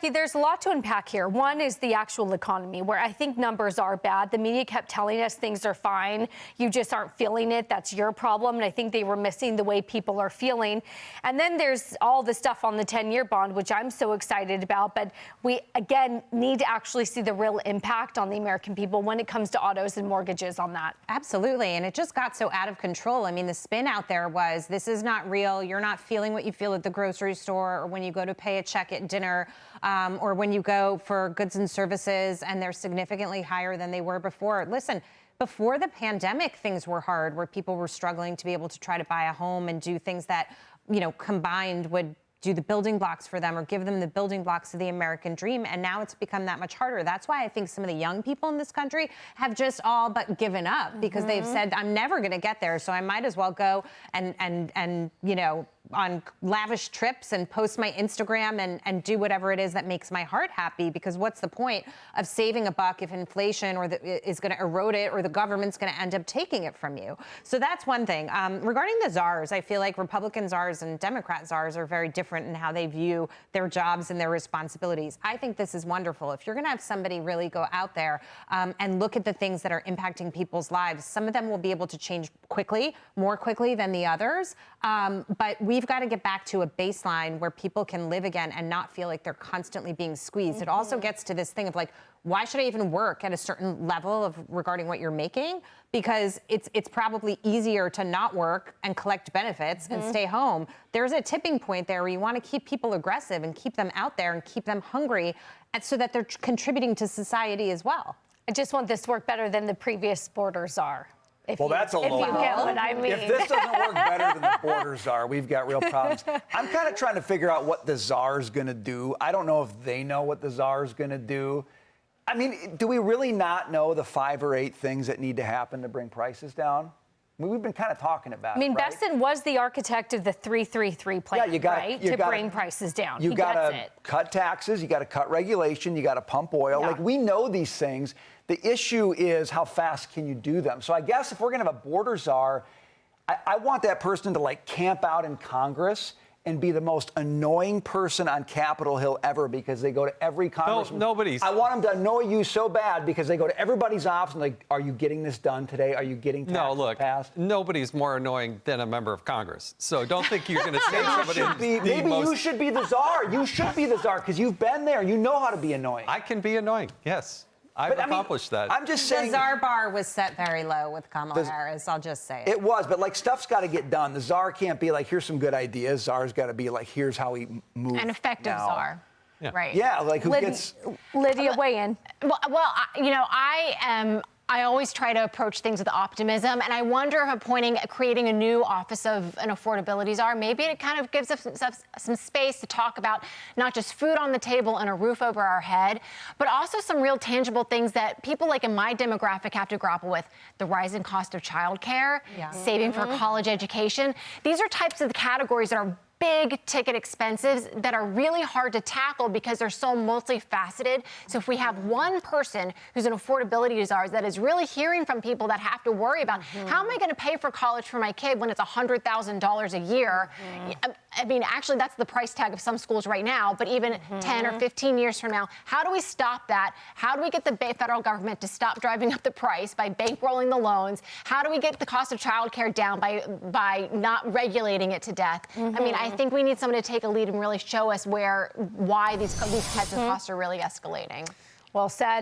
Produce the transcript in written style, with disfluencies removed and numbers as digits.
There's a lot to unpack here. One is the actual economy, where I think numbers are bad. The media kept telling us things are fine. You just aren't feeling it. That's your problem. And I think they were missing the way people are feeling. And then there's all the stuff on the 10-year bond, which I'm so excited about. But we, again, need to actually see the real impact on the American people when it comes to autos and mortgages on that. Absolutely. And it just got so out of control. I mean, the spin out there was, this is not real. You're not feeling what you feel at the grocery store or when you go to pay a check at dinner. Or when you go for goods and services and they're significantly higher than they were before. Listen, before the pandemic, things were hard, where people were struggling to be able to try to buy a home and do things that, you know, combined would do the building blocks for them or give them the building blocks of the American dream. And now it's become that much harder. That's why I think some of the young people in this country have just all but given up because they've said, I'm never going to get there. So I might as well go and you know, on lavish trips and post my Instagram and do whatever it is that makes my heart happy, because what's the point of saving a buck if inflation is going to erode it or the government's going to end up taking it from you? So that's one thing. Regarding the czars, I feel like Republican czars and Democrat czars are very different in how they view their jobs and their responsibilities. I think this is wonderful. If you're going to have somebody really go out there and look at the things that are impacting people's lives, some of them will be able to change quickly, more quickly than the others. But we've got to get back to a baseline where people can live again and not feel like they're constantly being squeezed. It also gets to this thing of like, why should I even work at a certain level of regarding what you're making? Because it's probably easier to not work and collect benefits and stay home. There's a tipping point there where you want to keep people aggressive and keep them out there and keep them hungry, and so that they're contributing to society as well. I just want this to work better than the previous border czar. Well, that's a low blow. I mean. If this doesn't work better than the border czar, we've got real problems. I'm kind of trying to figure out what the czar's going to do. I don't know if they know what the czar's going to do. I mean, do we really not know the 5 or 8 things that need to happen to bring prices down? I mean, we've been kind of talking about it, right? Bessent was the architect of the 3-3-3 plan, to bring prices down. You got to cut taxes, you got to cut regulation, you got to pump oil. Like, we know these things. The issue is how fast can you do them? So I guess if we're going to have a border czar, I want that person to, like, camp out in Congress and be the most annoying person on Capitol Hill ever, because they go to every congressman. Nobody's. I want them to annoy you so bad because they go to everybody's office and like, are you getting this done today? Are you getting taxes passed? Nobody's more annoying than a member of Congress. So don't think you're going to say somebody. Maybe you should be the czar. You should be the czar because you've been there. You know how to be annoying. I can be annoying. Yes. I've accomplished that. I'm just saying. The czar bar was set very low with Kamala Harris, I'll just say it. It was, but like stuff's got to get done. The czar can't be like, here's some good ideas. Czar's got to be like, here's how we move. An effective czar. Yeah. Right. Yeah, like who gets. Lydia, weigh in. Well, you know, I always try to approach things with optimism, and I wonder if creating a new office of an affordability czar, maybe it kind of gives us some space to talk about not just food on the table and a roof over our head, but also some real tangible things that people like in my demographic have to grapple with: the rising cost of childcare, saving for college education. These are types of categories that are big ticket expenses that are really hard to tackle because they're so multifaceted. So if we have one person who's an affordability czar that is really hearing from people that have to worry about how am I going to pay for college for my kid when it's $100,000 a year? I mean, actually, that's the price tag of some schools right now, but even 10 or 15 years from now, how do we stop that? How do we get the federal government to stop driving up the price by bankrolling the loans? How do we get the cost of childcare down by not regulating it to death? I mean, I think we need someone to take a lead and really show us why these types of costs are really escalating. Well said.